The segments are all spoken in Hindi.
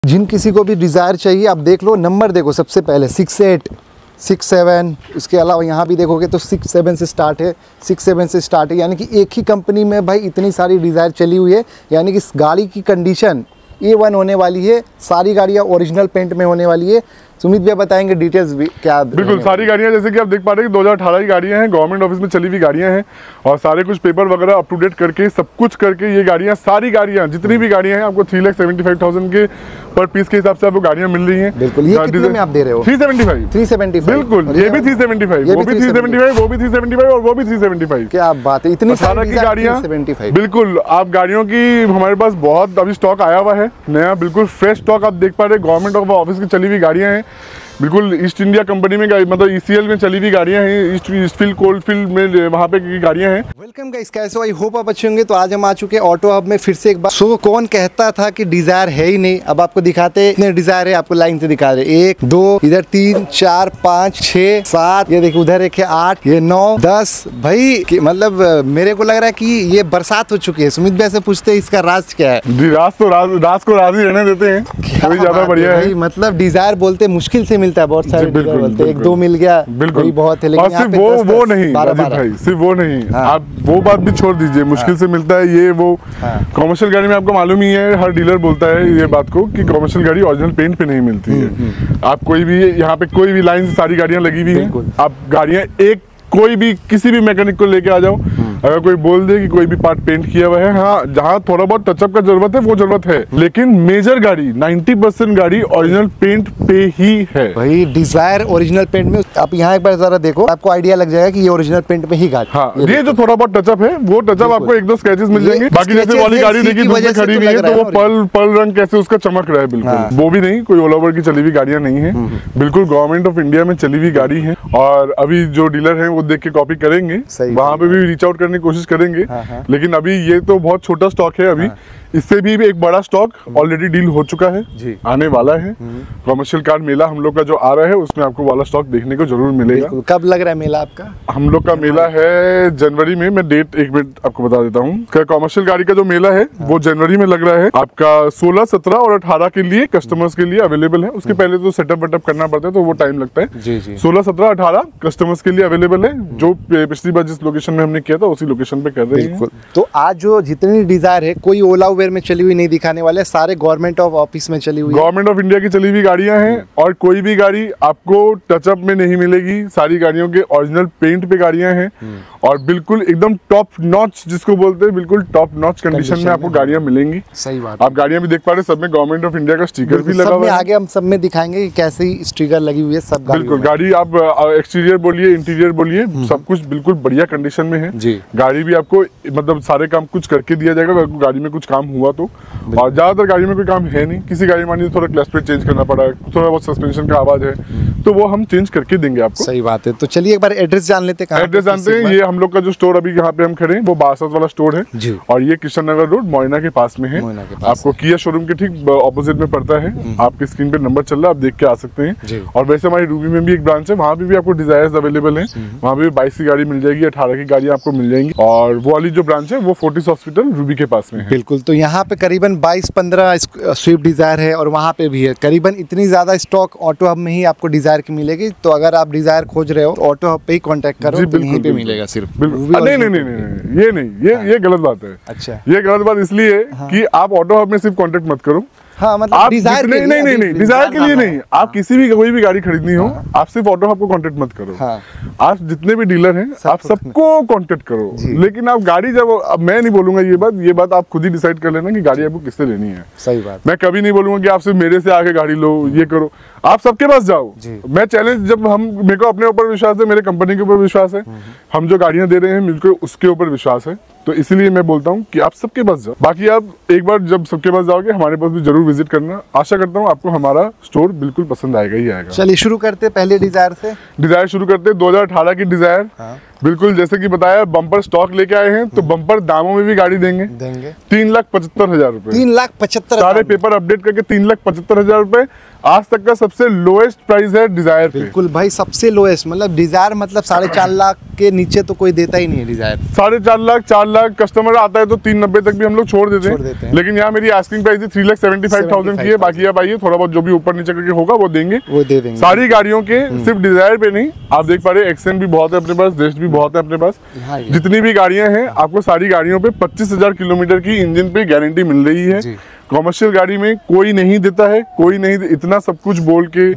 जिन किसी को भी डिज़ायर चाहिए आप देख लो, नंबर देखो सबसे पहले 68 67, इसके अलावा यहाँ भी देखोगे तो 67 से स्टार्ट है, 67 से स्टार्ट है। यानी कि एक ही कंपनी में भाई इतनी सारी डिज़ायर चली हुई है। यानी कि इस गाड़ी की कंडीशन A1 होने वाली है, सारी गाड़ियाँ ओरिजिनल पेंट में होने वाली है। सुमित भैया बताएंगे डिटेल्स भी क्या। बिल्कुल, सारी गाड़ियां जैसे कि आप देख पा रहे हैं कि 2018 की गाड़ियां हैं, गवर्नमेंट ऑफिस में चली हुई गाड़ियां हैं और सारे कुछ पेपर वगैरह अप टू डेट करके सब कुछ करके ये गाड़ियां, सारी गाड़ियां जितनी भी गाड़ियां हैं आपको 3,75,000 के पर पीस के हिसाब से आपको गाड़ियां मिल रही हैं। बिल्कुल, ये कितने में आप दे रहे हो? 375। बिल्कुल, ये भी 375, वो भी 375, वो भी 375 और वो भी 375। क्या बात है, इतनी सारी की गाड़ियां। बिल्कुल, आप गाड़ियों की हमारे पास बहुत अभी स्टॉक आया हुआ है नया, बिल्कुल फ्रेश स्टॉक आप देख पा रहे हैं। गवर्नमेंट ऑफ ऑफिस की चली हुई गाड़ियां हैं, बिल्कुल ईस्ट इंडिया कंपनी में मतलब ECL में चली हुई गाड़ियां हैं, ईस्ट फील्ड कोल्ड फील्ड में वहाँ पे की गाड़ियां हैं। वेलकम गाइस, कैसे हो? आई होप आप अच्छे होंगे। तो आज हम आ चुके हैं ऑटो हब में फिर से एक बार। सो कौन कहता था कि डिजायर है ही नहीं, अब आपको दिखाते हैं कितने डिजायर है, आपको लाइन से दिखा रहे। 1 2 इधर 3 4 5 6 7, ये देखिए उधर एक है 8, ये 9 10 भाई मतलब मेरे को लग रहा है कि ये बरसात हो चुकी है। सुमित भाई से पूछते हैं इसका राज क्या है। जी, राज तो राज को राज ही रहने देते हैं, कोई ज्यादा बढ़िया है। मतलब डिजायर बोलते मुश्किल से मिलता है, बहुत सारे बोलते हैं 1 2 मिल गया बिल्कुल बहुत है, लेकिन सिर्फ वो नहीं भाई, सिर्फ वो नहीं। आप वो बात भी छोड़ दीजिए, मुश्किल से मिलता है ये वो। कॉमर्शियल गाड़ी में आपको मालूम ही है, हर डीलर बोलता है ये बात को कि कॉमर्शियल गाड़ी ओरिजिनल पेंट पे नहीं मिलती है। आप कोई भी यहाँ पे कोई भी लाइन से सारी गाड़ियां लगी हुई हैं, आप गाड़ियां एक कोई भी किसी भी मैकेनिक को लेके आ जाओ, अगर कोई बोल दे कि कोई भी पार्ट पेंट किया हुआ है, हाँ जहाँ थोड़ा बहुत टचअप का जरूरत है वो जरूरत है, लेकिन मेजर गाड़ी 90% गाड़ी ओरिजिनल पेंट पे ही है। भाई डिजायर ओरिजिनल पेंट में, आप यहाँ एक बार जरा देखो, आपको आइडिया लग जाएगा कि ये ओरिजिनल पेंट में ही गाड़ी। हाँ, ये जो थोड़ा बहुत टचअप है वो टचअप आपको 1 2 स्क्रैचेस मिल जाएंगे। बाकी जैसे वाली गाड़ी देखिए दूर से खड़ी हुई है तो वो पर्ल रंग कैसे उसका चमक रहा है, बिल्कुल वो भी नहीं, कोई ऑल ओवर की चली हुई गाड़ियां नहीं है, बिल्कुल गवर्नमेंट ऑफ इंडिया में चली हुई गाड़ी है। और अभी जो डीलर है वो देख के कॉपी करेंगे, वहां पे भी रीच आउट करने की कोशिश करेंगे। लेकिन अभी ये तो बहुत छोटा स्टॉक है, अभी इससे भी एक बड़ा स्टॉक ऑलरेडी डील हो चुका है, आने वाला है। कॉमर्शियल कार मेला हम लोग का जो आ रहा है उसमें आपको वाला स्टॉक देखने को जरूर मिलेगा। कब लग रहा है मेला आपका? हम लोग का मेला है जनवरी में, मैं डेट 1 मिनट आपको बता देता हूँ। कॉमर्शियल गाड़ी का जो मेला है वो जनवरी में लग रहा है आपका। 16 17 और 18 के लिए कस्टमर्स के लिए अवेलेबल है। उसके पहले तो सेटअप वेटअप करना पड़ता है तो वो टाइम लगता है। 16 17 18 कस्टमर्स के लिए अवेलेबल है, जो पिछली बार जिस लोकेशन में हमने किया था उसी लोकेशन पे कर रहे हैं। तो आज जो जितनी डिजायर है, कोई ओला उबेर में चली हुई नहीं दिखाने वाले, सारे गवर्नमेंट ऑफ ऑफिस में चली हुई, गवर्नमेंट ऑफ इंडिया की चली हुई गाड़ियां हैं। और कोई भी गाड़ी आपको टचअप में नहीं मिलेगी, सारी गाड़ियों के ओरिजिनल पेंट पे गाड़ियां हैं और बिल्कुल एकदम टॉप नॉच जिसको बोलते हैं, बिल्कुल टॉप नॉच कंडीशन में आपको गाड़ियां मिलेंगी। सही बात, आप गाड़ियां भी देख पा रहे हैं, सब में गवर्नमेंट ऑफ इंडिया का स्टिकर भी लगा हुआ है। आगे हम सब में दिखाएंगे कि कैसी स्टिकर लगी हुई है सब गाड़ी। बिल्कुल, गाड़ी आप एक्सटीरियर बोलिए इंटीरियर बोलिए सब कुछ बिल्कुल बढ़िया कंडीशन में है जी। गाड़ी भी आपको मतलब सारे काम कुछ करके दिया जाएगा अगर गाड़ी में कुछ काम हुआ तो। और ज्यादातर गाड़ी में कोई काम है नहीं, किसी गाड़ी में थोड़ा क्लच प्लेट चेंज करना पड़ा है, थोड़ा बहुत सस्पेंशन का आवाज है तो वो हम चेंज करके देंगे आपको। सही बात है। तो चलिए एक बार एड्रेस जान लेते हैं। एड्रेस जानते हैं, ये हम लोग का जो स्टोर अभी यहाँ पे हम खड़े हैं वो 62 वाला स्टोर है जी। और ये कृष्ण नगर रोड मोइना के पास में है, आपको किया शोरूम के ठीक ऑपोजिट में पड़ता है। आपकी स्क्रीन पे नंबर चल रहा है, आप देख के आ सकते हैं। और वैसे हमारी रूबी में भी एक ब्रांच है, वहाँ भी आपको डिजायर्स अवेलेबल है, वहाँ भी 22 की गाड़ी मिल जाएगी, 18 की गाड़ी आपको मिल जाएंगी। और वो वाली जो ब्रांच है वो फोर्टिस हॉस्पिटल रूबी के पास में है। बिल्कुल, तो यहाँ पे करीबन 22-15 स्विफ्ट डिजायर है और वहाँ पे भी है करीबन इतनी ज्यादा स्टॉक ऑटो हब में ही आपको डिजायर की मिलेगी। तो अगर आप डिजायर खोज रहे हो तो ऑटो हब पे ही कांटेक्ट करो, तो यहीं पे मिलेगा सिर्फ। नहीं, ये गलत बात है। अच्छा, ये गलत बात इसलिए है कि आप ऑटो हब में सिर्फ कांटेक्ट मत करो। हाँ, मतलब आप डिजायर नहीं डिजायर के लिए नहीं, आप किसी भी कोई भी गाड़ी खरीदनी हो आप सिर्फ ऑटो हब को कांटेक्ट मत करो। आप जितने भी डीलर हैं आप सबको कांटेक्ट करो, लेकिन आप गाड़ी जब, अब मैं नहीं बोलूंगा ये बात आप खुद ही डिसाइड कर लेना कि गाड़ी आपको किससे लेनी है। सही बात, मैं कभी नहीं बोलूंगा कि आप सिर्फ मेरे से आके गाड़ी लो, ये करो, आप सबके पास जाओ। मैं चैलेंज, जब मेरे को अपने ऊपर विश्वास है, मेरे कंपनी के ऊपर विश्वास है, हम जो गाड़ियां दे रहे हैं मिलकर उसके ऊपर विश्वास है, तो इसीलिए मैं बोलता हूँ कि आप सबके पास जाओ। बाकी आप एक बार जब सबके पास जाओगे हमारे पास भी जरूर विजिट करना। आशा करता हूँ आपको हमारा स्टोर बिल्कुल पसंद आएगा ही आएगा। चलिए शुरू करते हैं पहले डिजायर से। डिजायर शुरू करते हैं 2018 की डिजायर। बिल्कुल, जैसे कि बताया बम्पर स्टॉक लेके आए हैं तो बम्पर दामों में भी गाड़ी देंगे 3,75,000 रुपए। 3,75,000 सारे पेपर अपडेट करके 3,75,000 रुपए आज तक का सबसे लोएस्ट प्राइस है डिजायर पे। बिल्कुल भाई, सबसे लोएस्ट, मतलब डिजायर मतलब 4.5 लाख के नीचे तो कोई देता ही नहीं है डिजायर। 4.5 लाख 4 लाख कस्टमर आता है तो 390 तक भी हम लोग छोड़ देते हैं। लेकिन यहाँ मेरी आस्किंग प्राइस 3,75,000 की है। बाकी आप आइए, थोड़ा बहुत जो भी ऊपर नीचे करके होगा वो देंगे, वो दे देंगे। सारी गाड़ियों के सिर्फ डिजायर पे नहीं, आप देख पा रहे एक्सेंट भी बहुत है अपने पास, जेस्ट भी बहुत है अपने पास। जितनी भी गाड़ियां हैं आपको सारी गाड़ियों पे 25,000 किलोमीटर की इंजन पे गारंटी मिल रही है। कॉमर्शियल गाड़ी में कोई नहीं देता है, कोई नहीं। इतना सब कुछ बोल के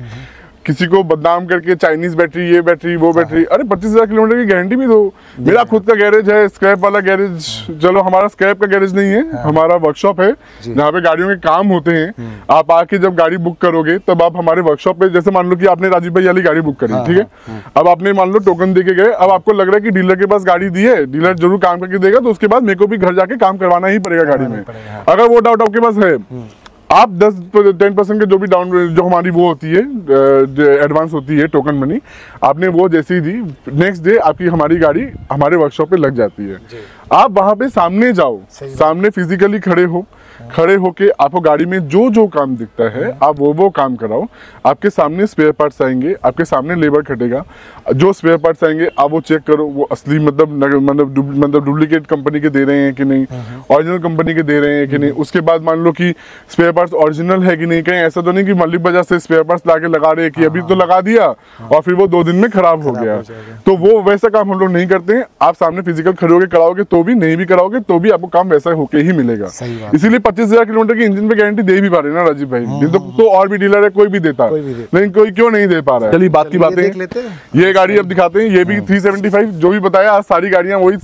किसी को बदनाम करके चाइनीज बैटरी, ये बैटरी, वो बैटरी, अरे 25,000 किलोमीटर की गारंटी भी दो। मेरा खुद का गैरेज है, स्क्रैप वाला गैरेज। चलो हमारा स्क्रैप का गैरेज नहीं है, हमारा वर्कशॉप है जहाँ पे गाड़ियों के काम होते हैं। आप आके जब गाड़ी बुक करोगे तब आप हमारे वर्कशॉप पे, जैसे मान लो कि आपने राजीव भाई वाली गाड़ी बुक करी, ठीक है, अब आपने मान लो टोकन दे के गए, अब आपको लग रहा है कि डीलर के पास गाड़ी दी है, डीलर जरूर काम करके देगा, तो उसके बाद मेरे को भी घर जाके काम करवाना ही पड़ेगा गाड़ी में। अगर वो डाउट आपके पास है, आप 10% के जो भी डाउन, जो हमारी वो होती है एडवांस होती है टोकन मनी, आपने वो जैसे ही दी, नेक्स्ट डे आपकी हमारी गाड़ी हमारे वर्कशॉप पे लग जाती है। आप वहां पे सामने जाओ, सामने फिजिकली खड़े होके आपको गाड़ी में जो जो काम दिखता है आप वो काम कराओ। आपके सामने स्पेयर पार्ट्स आएंगे, आपके सामने लेबर खटेगा, जो स्पेयर पार्ट्स आएंगे आप वो चेक करो, वो असली मतलब डुप्लीकेट कंपनी के दे रहे हैं कि नहीं, ओरिजिनल कंपनी के दे रहे हैं कि नहीं। उसके बाद मान लो कि स्पेयर पार्ट्स ओरिजिनल है कि नहीं, कहीं ऐसा तो नहीं कि मल्लिक बाजार से स्पेयर पार्ट्स लाके लगा रहे हैं कि अभी तो लगा दिया और फिर वो 2 दिन में खराब हो गया। तो वो वैसा काम हम लोग नहीं करते हैं। आप सामने फिजिकल खड़े होकर कराओगे तो भी, नहीं भी कराओगे तो भी आपको काम वैसा होके ही मिलेगा। इसीलिए 25,000 किलोमीटर की इंजन पे गारंटी दे भी पा रहे हैं ना राजीव भाई। तो और भी डीलर है, कोई भी देता है, लेकिन कोई क्यों नहीं दे पा रहा है। चलिए बात की बातें, ये गाड़ी अब दिखाते हैं। ये भी 375 जो भी बताया, आज सारी गाड़ियां वही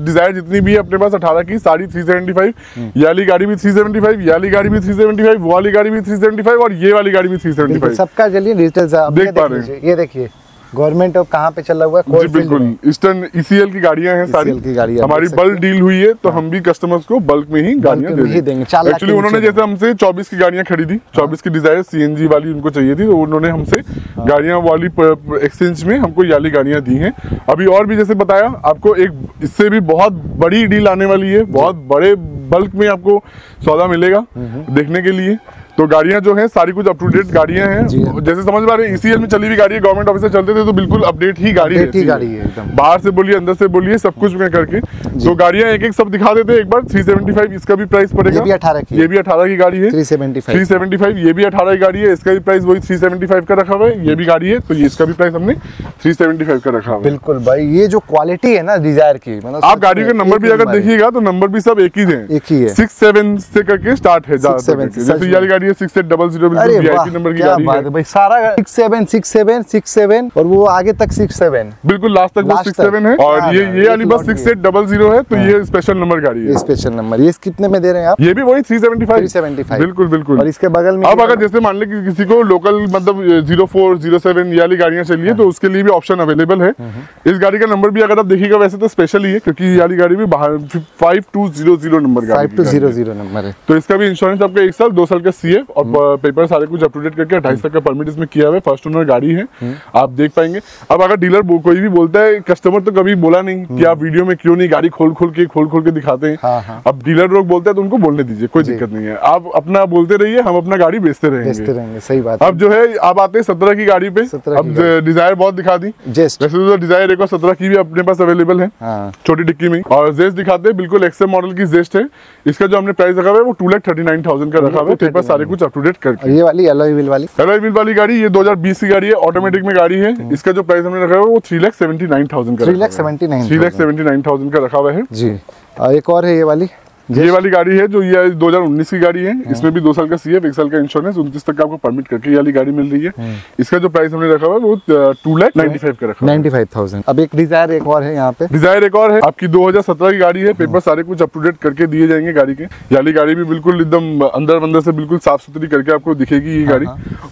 डिजायर जितनी भी है अपने पास 18 की सारी 375। ये वाली गाड़ी भी 375, ये वाली गाड़ी भी 375, वो वाली गाड़ी भी 375 और ये वाली गाड़ी भी 375। सबका चलिए डिजिटल देख पा रहे हैं। ये देखिए गवर्नमेंट अब कहाँ पे चला हुआ है। जी बिल्कुल, ईस्टर्न ईसीएल की गाड़ियां हैं सारी। हमारी बल्क डील हुई है तो हम भी कस्टमर्स को बल्क में ही गाड़ियां दे देंगे। एक्चुअली उन्होंने जैसे हमसे 24 की गाड़ियां खरीदी, 24 की डिजायर सीएनजी वाली उनको चाहिए थी, तो उन्होंने हमसे गाड़ियां वाली एक्सचेंज में हमको ये वाली गाड़ियां दी हैं। अभी और भी जैसे बताया आपको, एक इससे भी बहुत बड़ी डील आने वाली है, बहुत बड़े बल्क में आपको सौदा मिलेगा देखने के लिए। तो गाड़ियां जो हैं सारी कुछ अप टू डेट गाड़ियां हैं, जैसे समझ पा रहे हैं ईसीएल में चली हुई गाड़ी है, गवर्नमेंट ऑफिसर चलते थे तो बिल्कुल अपडेट ही गाड़ी है एकदम। बाहर से बोलिए, अंदर से बोलिए, सब कुछ में करके। तो गाड़ियां एक एक सब दिखा देते हैं एक बार। 375 इसका भी प्राइस पड़ेगा, ये भी 18 की गाड़ी है। 375 ये भी 18 की गाड़ी है, इसका भी प्राइस वही 375 का रखा हुआ है। ये भी गाड़ी है तो ये इसका भी प्राइस हमने 375 का रखा हुआ है। बिल्कुल भाई, ये जो क्वालिटी है ना डिजायर की, मतलब आप गाड़ी का नंबर भी अगर देखिएगा तो नंबर भी सब एक ही है, 67 से करके स्टार्ट है। जैसे ये गाड़ी है 6800 नंबर की गाड़ी है भाई, सारा 67 और वो आगे तक 67 बिल्कुल लास्ट तक वो 67 है। और ये वाली बस 6800 है, तो ये स्पेशल नंबर गाड़ी है। स्पेशल नंबर ये कितने में दे रहे हैं आप? ये भी वही 375 बिल्कुल बिल्कुल। और इसके बगल में अब अगर जैसे मान ले कि किसी को लोकल मतलब 04 07 ये वाली गाड़ियां चाहिए तो उसके लिए भी ऑप्शन अवेलेबल है। इस गाड़ी का नंबर भी अगर आप देखिएगा वैसे तो स्पेशल ही है, क्योंकि ये वाली गाड़ी भी 5200 नंबर गाड़ी 5200 नंबर है। तो इसका भी इंश्योरेंस आपका 1 साल 2 साल का सीएफ और पेपर सारे कुछ अप टू डेट करके 28 तक का परमिट इसमें किया हुआ है। फर्स्ट ओनर गाड़ी है, आप देख पाएंगे। अब अगर डीलर कोई भी बोलता है, कस्टमर तो कभी बोला नहीं कि आप वीडियो में क्यों नहीं गाड़ी खोल के दिखाते हैं। अब डीलर लोग बोलते हैं तो उनको बोलने दीजिए, कोई दिक्कत नहीं है। आप अपना बोलते रहिए, हम अपना गाड़ी बेचते रहेंगे। सही बात। अब जो है आप आते हैं 17 की गाड़ी पे। अब डिजायर बहुत दिखा दी, वैसे तो डिजायर एक और 17 की भी अपने पास अवेलेबल है छोटी डिक्की में। और जेस्ट दिखाते हैं, बिल्कुल एक्सएम मॉडल की जेस्ट है। इसका जो हमने प्राइस रखा हुआ है वो 2,39,000 का रखा हुआ है, सारे कुछ अप टू डेट करके। ये वाली अलॉय व्हील वाली गाड़ी, ये 2020 की गाड़ी है, ऑटोमेटिक में गाड़ी है। इसका जो प्राइस हमने रखा है वो 3,79,000 का 3,79,000 का रखा हुआ है जी। एक और है ये वाली गाड़ी है जो ये 2019 की गाड़ी है। इसमें भी 2 साल का सीएफ, 1 साल का इंश्योरेंस, 29 तक का आपको परमिट करके ये वाली गाड़ी मिल रही है। इसका जो प्राइस हमने रखा हुआ है वो 2,95,000 का रखा है, 95,000। अब एक डिजायर एक और है यहाँ पे, डिजायर एक और है आपकी 2017 की गाड़ी है। पेपर सारे कुछ अप टू डेट करके दिए जाएंगे गाड़ी के। ये वाली गाड़ी भी बिल्कुल एकदम अंदर से बिल्कुल साफ सुथरी करके आपको दिखेगी ये गाड़ी।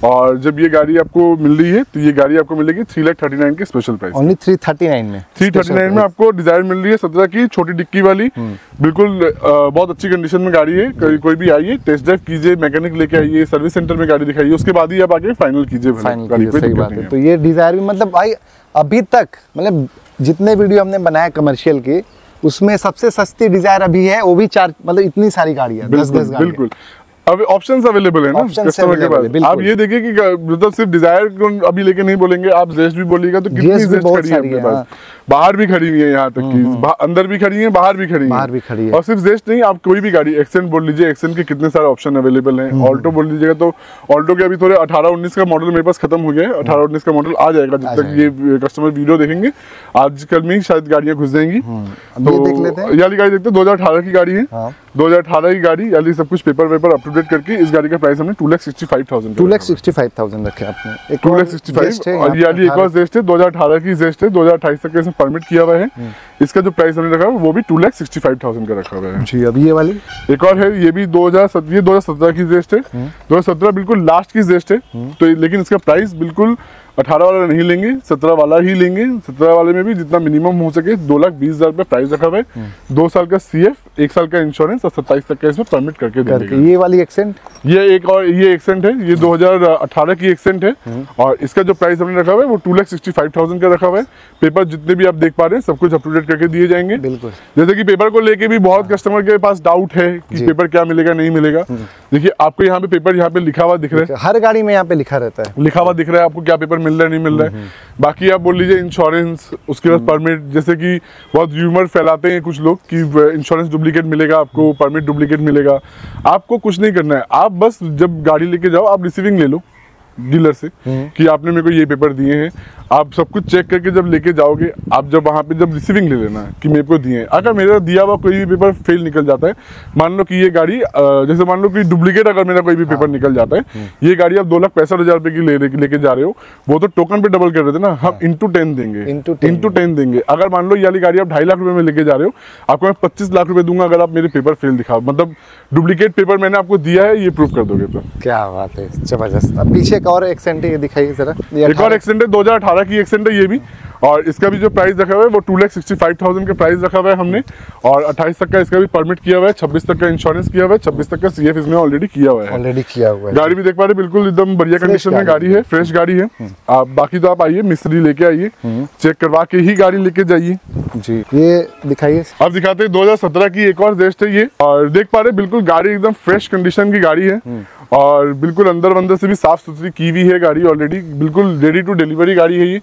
और जब ये गाड़ी आपको मिल रही है तो ये गाड़ी आपको मिलेगी 3,39,000 के स्पेशल प्राइस। ओनली 339 में आपको डिजायर मिल रही है, 17 की छोटी डिक्की वाली, बिल्कुल बहुत अच्छी कंडीशन में गाड़ी है। कोई भी आइए, टेस्ट ड्राइव कीजिए, मैकेनिक लेके आइए, सर्विस सेंटर में गाड़ी दिखाइए, उसके बाद ही आप आके फाइनल कीजिए गाड़ी। सही बात है। तो ये डिजायर भी मतलब भाई अभी तक मतलब जितने वीडियो हमने बनाए कमर्शियल के, उसमें सबसे सस्ती डिजायर अभी है, वो भी 4 मतलब इतनी सारी गाड़ियां 10 गाड़ियां। बिल्कुल। अब ऑप्शंस अवेलेबल है ना कस्टमर के पास। आप ये देखिए कि मतलब सिर्फ डिजायर को अभी लेके नहीं बोलेंगे, आप जेस्ट भी बोलिएगा तो कितनी जेस्ट खड़ी है अपने पास, बाहर भी खड़ी हुई है, यहाँ तक कि अंदर भी खड़ी है, बाहर भी खड़ी है। और सिर्फ जेस्ट नहीं, आप कोई भी गाड़ी एक्सेंट बोल लीजिए, एक्सेंट के कितने सारे ऑप्शन अवेलेबल हैं। ऑल्टो बोल लीजिएगा तो ऑल्टो के अभी थोड़े 18-19 का मॉडल मेरे पास खत्म हो गया है, 18-19 का मॉडल आ जाएगा जब तक ये कस्टमर वीडियो देखेंगे, आजकल में ही शायद गाड़ियां घुस जाएंगी। तो देख लेते हैं, ये वाली गाड़ी देखते हैं, 2018 की गाड़ी है। 2018 की गाड़ी, यानी सब कुछ पेपर अप टू डेट करके इस गाड़ी का प्राइस हमने 2,65,000 2,65,000 रखे आपने। 2,65,000 और ये वाली एक और जेस्ट है, 2018 की जेस्ट है, 2028 तक इसमें परमिट किया हुआ है। इसका जो प्राइस हमने रखा है वो भी 2,65,000 का रखा हुआ है जी। अभी ये वाली एक और है, ये भी 2017 की जेस्ट है। 2017 बिल्कुल लास्ट की जेस्ट है, तो लेकिन इसका प्राइस बिल्कुल 18 वाला नहीं लेंगे, 17 वाला ही लेंगे। 17 वाले में भी जितना मिनिमम हो सके 2,20,000 रुपए प्राइस रखा हुआ है। 2 साल का CF, 1 साल का इंश्योरेंस और 27 तक का इसमें परमिट करके देंगे। ये वाली एक्सेंट, ये एक और ये एक्सेंट है, ये 2018 की एक्सेंट है और इसका जो प्राइस हमने रखा हुआ है वो 2,65,000 का रखा हुआ है। पेपर जितने भी आप देख पा रहे हैं सब कुछ अप टू डेट करके दिए जाएंगे। बिल्कुल। जैसे कि पेपर को लेके भी बहुत कस्टमर के पास डाउट है कि पेपर क्या मिलेगा नहीं मिलेगा। देखिए आपको यहाँ पे पेपर यहाँ पे लिखा हुआ दिख रहा है, हर गाड़ी में यहाँ पे लिखा रहता है, लिखा हुआ दिख रहा है आपको क्या पेपर मिल रहा है नहीं मिल रहा है। बाकी आप बोल लीजिए इंश्योरेंस, उसके बाद परमिट, जैसे कि बहुत र्यूमर फैलाते हैं कुछ लोग कि इंश्योरेंस डुप्लीकेट मिलेगा आपको, परमिट डुप्लीकेट मिलेगा। आपको कुछ नहीं करना है, आप बस जब गाड़ी लेके जाओ आप रिसीविंग ले लो डीलर से कि आपने मेरे को ये पेपर दिए हैं। आप सब कुछ चेक करके जब लेके जाओगे, आप जब वहाँ पे जब रिसीविंग ले लेना कि मेरे को दिए हैं। अगर मेरा दिया हुआ कोई भी पेपर फेल निकल जाता है, मान लो कि ये गाड़ी जैसे मान लो कि डुप्लीकेट अगर मेरा कोई भी पेपर निकल जाता है, ये गाड़ी आप 2,65,000 रुपए की लेके जा रहे हो, वो तो टोकन पे डबल कर रहे थे ना, हम इंटू 10 देंगे, इंटू 10 देंगे। अगर मान लो ये वाली गाड़ी आप 2.5 लाख रुपए में लेके जा रहे हो, आपको मैं 25 लाख रुपए दूंगा अगर आप मेरे पेपर फेल दिखाओ, मतलब डुप्लीकेट पेपर मैंने आपको दिया है ये प्रूव कर दोगे तो। क्या बात है, जबरदस्त। अब पीछे एक और एक्सेंट है, ये दिखाइए जरा। एक और एक्सेंट है, 2018 की एक्सेंट है ये भी, और इसका भी जो प्राइस रखा हुआ है वो 2,65,000 का प्राइस रखा हुआ है हमने। और 28 तक का इसका भी परमिट किया हुआ है, 26 तक का इंश्योरेंस किया हुआ है, 26 तक का CF इसमें ऑलरेडी किया हुआ है। गाड़ी भी देख पा रहे बिल्कुल एकदम बढ़िया कंडीशन में गाड़ी है, फ्रेश गाड़ी है। आप बाकी तो आप आइए, मिस्त्री लेके आइए, चेक करवा के ही गाड़ी लेके जाइए जी। ये दिखाइए, अब दिखाते हैं 2017 की एक और जेस्ट है ये, और देख पा रहे बिल्कुल गाड़ी एकदम फ्रेश कंडीशन की गाड़ी है और बिल्कुल अंदर से भी साफ सुथरी की हुई है गाड़ी, ऑलरेडी बिल्कुल रेडी टू डिलीवरी गाड़ी है ये।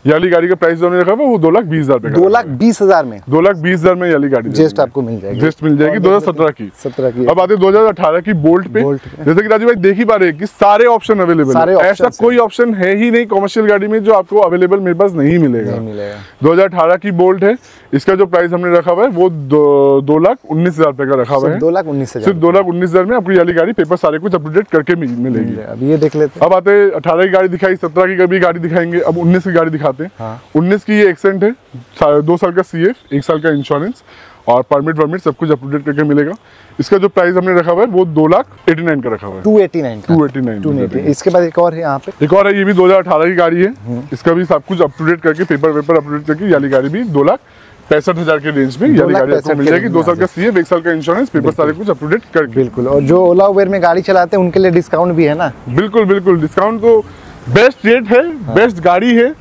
ये वाली गाड़ी का प्राइस जो रखा है वो 2,20,000 रुपए, 2,20,000 में, 2,20,000 में ये वाली गाड़ी जेस्ट आपको मिल जाएगी, जेस्ट मिल जाएगी 2017 की। अब आते हैं 2018 की बोल्ट पे। जैसे कि राजू भाई देख ही पा रहे हैं कि सारे ऑप्शन अवेलेबल है, ऐसा कोई ऑप्शन है ही नहीं कमर्शियल गाड़ी में जो आपको अवेलेबल मेरे पास नहीं मिलेगा। 2018 की बोल्ट है, इसका जो प्राइस हमने रखा हुआ है वो 2,19,000 रुपए का रखा हुआ है। 2,19,000, सिर्फ 2,19,000 में आपको ये वाली गाड़ी पेपर सारे कुछ अपडेट करके मिलेगी। अब ये देख लेते हैं। अब आते हैं 18 की गाड़ी दिखाई, 17 की भी गाड़ी दिखाएंगे, अब 19 की गाड़ी दिखाते हैं। 19 की ये एक्सेंट है, 2 साल का CF, 1 साल का इंश्योरेंस और परमिट सब कुछ अपडेट करके मिलेगा। इसका जो प्राइस हमने रखा हुआ है वो 2,89,000 का रखा हुआ है, 289। इसके बाद एक और है यहाँ पे, एक और है, ये भी 2018 की गाड़ी है। इसका भी सब कुछ अप टू डेट करके पेपर अपडेट करके ये वाली गाड़ी भी 2,65,000 के रेंज में ये वाली गाड़ी आपको मिल जाएगी। 2 साल का CF, 1 साल का इंश्योरेंस, पेपर सारे कुछ अप टू डेट करके। बिल्कुल। और जो ओला उबेर में गाड़ी चलाते हैं उनके लिए डिस्काउंट भी है ना? बिल्कुल डिस्काउंट तो बेस्ट रेट है, बेस्ट गाड़ी है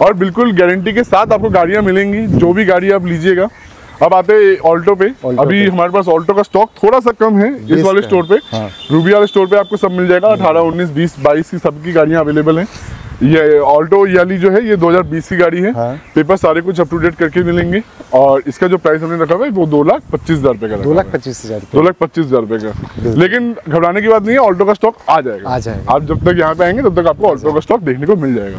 और बिल्कुल गारंटी के साथ आपको गाड़ियां मिलेंगी जो भी गाड़ी आप लीजिएगा। अब आते हैं ऑल्टो पे। अभी हमारे पास ऑल्टो का स्टॉक थोड़ा सा कम है इस वाले स्टोर पे। रूबी वाले स्टोर पे आपको सब मिल जाएगा, 18, 19, 20, 22 की सबकी गाड़ियां अवेलेबल हैं। ये ऑल्टो याली जो है ये 2020 की गाड़ी है। पेपर सारे कुछ अप टू डेट करके मिलेंगे और इसका जो प्राइस हमने रखा हुआ है वो 2,25,000 रुपए का, 2,25,000 रुपए का। लेकिन घबराने की बात नहीं है, ऑल्टो का स्टॉक आ जाएगा। आप जब तक यहाँ पे आएंगे तब तक आपको ऑल्टो का स्टॉक देखने को मिल जाएगा।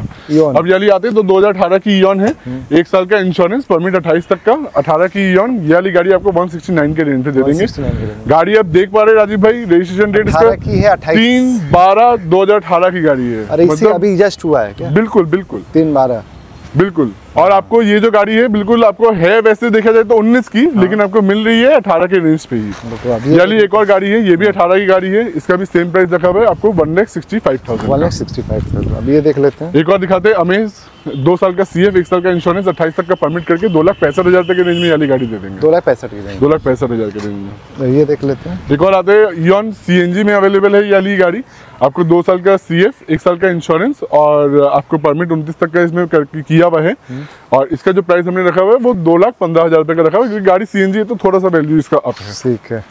अब याली आते हैं तो 2018 की ईयन है, 1 साल का इंश्योरेंस, परमिट 28 तक का। 18 की ईयन ये वाली गाड़ी आपको 169 के रेंज पे दे देंगे। गाड़ी आप देख पा रहे राजीव भाई, रजिस्ट्रेशन डेट इसका 3/12/2018 की गाड़ी है। मतलब अभी जस्ट हुआ है क्या? बिल्कुल 3/12 बिल्कुल। और आपको ये जो गाड़ी है बिल्कुल आपको है वैसे देखा जाए तो 19 की, लेकिन आपको मिल रही है 18 के रेंज पे ही। यानी एक और गाड़ी है, ये भी 18 की गाड़ी है, इसका भी सेम प्राइस रखा हुआ है आपको 1,65,000। 1,65,000। अब ये देख लेते हैं, एक और दिखाते हैं अमेज। 2 साल का CF, 1 साल का इंश्योरेंस, 28 तक का परमिट करके 2,65,000 रुपए के रेंज में वाली गाड़ी दे देंगे। 2,65,000 के रेंज में। ये देख लेते हैं, एक और आते हैं ईयन CNG में अवेलेबल है ये वाली गाड़ी। आपको 2 साल का CF, 1 साल का इंश्योरेंस और आपको परमिट 29 तक का इसमें किया हुआ है। और इसका जो प्राइस हमने रखा हुआ है वो 2,15,000 रुपए का रखा हुआ है, क्योंकि गाड़ी CNG है तो थोड़ा सा वैल्यू इसका अप है। ठीक है।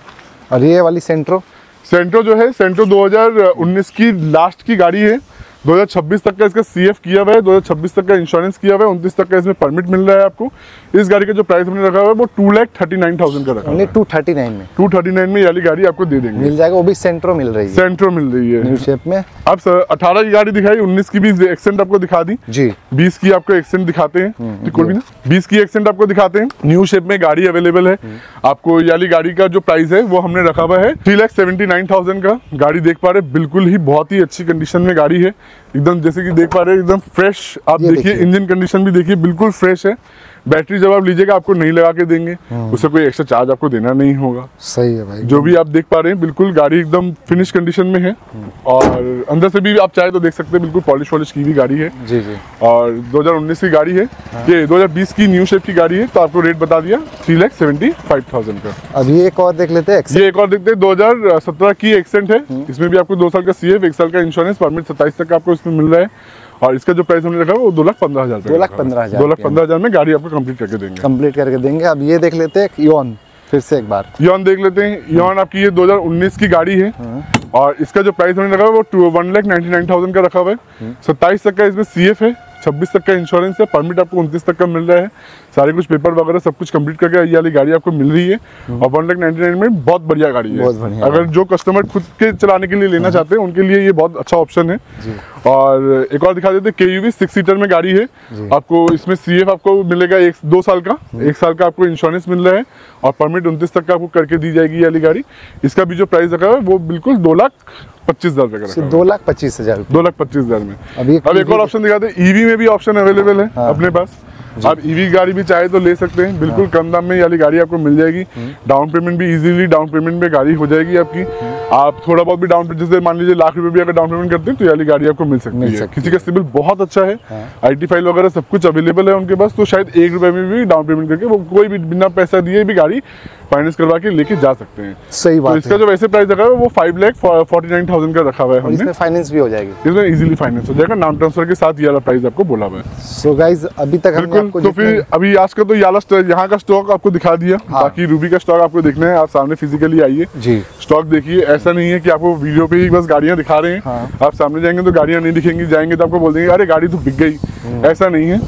और ये वाली सेंट्रो सेंट्रो जो है, सेंट्रो 2019 की लास्ट की गाड़ी है। 2026 तक का इसका CF किया हुआ है, 2026 तक का इंश्योरेंस किया हुआ है, 29 तक का इसमें परमिट मिल रहा है आपको। इस गाड़ी का जो प्राइस हमने रखा हुआ है वो 2,39,000 का रखा है। 239 में 239 में ये वाली गाड़ी आपको दे देंगे, मिल जाएगा। वो भी सेंट्रो मिल रही है, सेंट्रो मिल रही है न्यू शेप में। अब 18 की गाड़ी दिखाई, 19 की भी एक्सेंट आपको दिखा दी जी, 20 की आपको एक्सेंट दिखाते हैं, कोई भी ना 20 की एक्सेंट आपको दिखाते हैं। न्यू शेप में गाड़ी अवेलेबल है आपको। ये वाली गाड़ी का जो प्राइस है वो हमने रखा हुआ है 3,79,000 का। गाड़ी देख पा रहे बिल्कुल ही बहुत ही अच्छी कंडीशन में गाड़ी है, एकदम जैसे कि देख पा रहे हैं एकदम फ्रेश। आप देखिए इंजन कंडीशन भी देखिए बिल्कुल फ्रेश है। बैटरी जब आप लीजिएगा आपको नहीं लगा के देंगे, उससे कोई एक्स्ट्रा चार्ज आपको देना नहीं होगा। सही है भाई, जो भी आप देख पा रहे हैं बिल्कुल गाड़ी एकदम फिनिश कंडीशन में है। और अंदर से भी आप चाहे तो देख सकते हैं, बिल्कुल पॉलिश वॉलिश की भी गाड़ी है जी जी। और 2019 की गाड़ी है। ये 2020 की न्यू शेप की गाड़ी है, तो आपको रेट बता दिया 3,75,000 का। अभी एक और देख लेते हैं, ये एक और देखते हैं 2017 की एक्सेंट है। इसमें भी आपको 2 साल का CF, 1 साल का इंश्योरेंस, परमिट 27 तक का आपको इसमें मिल रहा है। और इसका जो प्राइस हमने रखा है वो 2,15,000 2,15,000 में गाड़ी आपको कंप्लीट करके देंगे। कंप्लीट करके देंगे। अब ये देख लेते हैं इओन, फिर से एक बार इओन देख लेते हैं। इओन आपकी ये 2019 की गाड़ी है और इसका जो प्राइस हमने रखा है वो 1,99,000 का रखा हुआ है। 27 तक का इसमें CF है, 26 तक का इंश्योरेंस है, परमिट आपको 29 तक का मिल रहा है। सारे कुछ पेपर वगैरह सब कुछ कंप्लीट करके ये वाली गाड़ी आपको मिल रही है। और 1,99,000 में बहुत बढ़िया गाड़ी है। अगर जो कस्टमर खुद के चलाने के लिए लेना चाहते हैं उनके लिए ये बहुत अच्छा ऑप्शन है। और एक और दिखा देते हैं, KUV 6 सीटर में गाड़ी है। आपको इसमें CF आपको मिलेगा 2 साल का, 1 साल का आपको इंश्योरेंस मिल रहा है और परमिट 29 तक का आपको करके दी जाएगी ये वाली गाड़ी। इसका भी जो प्राइस रखा है वो बिल्कुल 2,25,000 का रखा है। 2,25,000 2,25,000 में। अब एक और ऑप्शन दिखाते हैं, EV में भी ऑप्शन अवेलेबल है अपने पास। आप EV गाड़ी भी चाहे तो ले सकते हैं, बिल्कुल कम दाम में ये वाली गाड़ी आपको मिल जाएगी। डाउन पेमेंट भी इजीली डाउन पेमेंट में गाड़ी हो जाएगी आपकी। आप थोड़ा बहुत भी डाउन पेमेंट, जैसे मान लीजिए लाख रुपए भी अगर डाउन पेमेंट करते हैं तो ये वाली गाड़ी आपको मिल सकती है। किसी का सिविल बहुत अच्छा है, IT फाइल वगैरह सब कुछ अवेलेबल है उनके पास, तो शायद 1 रुपए में भी डाउन पेमेंट करके वो कोई भी बिना पैसा दिए भी गाड़ी फाइनेंस करवा के लेके जा सकते हैं। सही बात है। इसका जो वैसे प्राइस रखा है वो 5,49,000 का रखा हुआ है हमने। इसमें फाइनेंस भी हो जाएगी, इसमें इजीली फाइनेंस हो जाएगा, नाम ट्रांसफर के साथ ये वाला प्राइस आपको बोला हुआ है। सो गाइस अभी तक हमने आपको तो फिर अभी आज का तो यहाँ का स्टॉक आपको दिखा दिया। बाकी रूबी का स्टॉक आपको देखना है, आप सामने फिजिकली आइए जी, स्टॉक देखिए। ऐसा नहीं है कि आपको वीडियो पे ही बस गाड़ियां दिखा रहे हैं, आप सामने जाएंगे तो गाड़ियां नहीं दिखेंगी, जाएंगे तो आपको बोल देंगे अरे गाड़ी तो बिक गई। ऐसा नहीं है,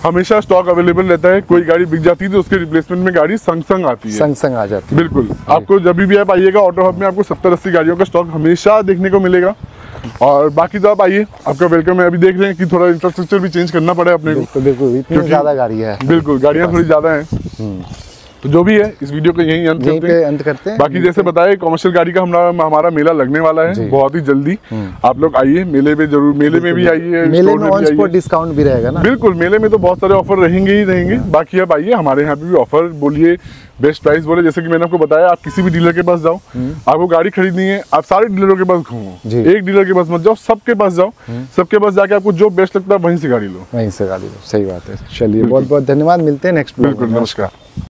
हमेशा स्टॉक अवेलेबल रहता है। कोई गाड़ी बिक जाती है तो उसके रिप्लेसमेंट में गाड़ी संग आती है, संग आ जाती है। बिल्कुल, आपको जब भी आप आइएगा ऑटो हब में आपको 70-80 गाड़ियों का स्टॉक हमेशा देखने को मिलेगा। और बाकी तो आप आइए, आपका वेलकम है। अभी देख रहे हैं कि थोड़ा इंफ्रास्ट्रक्चर भी चेंज करना पड़ा अपने को, बिल्कुल इतनी ज्यादा गाड़ी है, बिल्कुल गाड़ियां थोड़ी ज्यादा हैं। तो जो भी है इस वीडियो को यहीं अंत करते हैं। बाकी जैसे बताए कमर्शियल गाड़ी का हमारा मेला लगने वाला है बहुत ही जल्दी। आप लोग आइए मेले पे जरूर, मेले में भी आइए, मेले में ऑन स्पॉट डिस्काउंट भी रहेगा ना। बिल्कुल, मेले में तो बहुत सारे ऑफर रहेंगे ही रहेंगे। बाकी आप आइए, हमारे यहाँ पे भी ऑफर बोलिए, बेस्ट प्राइस बोले। जैसे कि मैंने आपको बताया, आप किसी भी डीलर के पास जाओ, आपको गाड़ी खरीदनी है, आप सारे डीलरों के पास घूमो, एक डीलर के पास मत जाओ, सबके पास जाओ, सबके पास जाके आपको जो बेस्ट लगता है वहीं से गाड़ी लो, वहीं से गाड़ी लो। सही बात है। चलिए बहुत बहुत धन्यवाद, मिलते हैं नेक्स्ट। बिल्कुल, नमस्कार।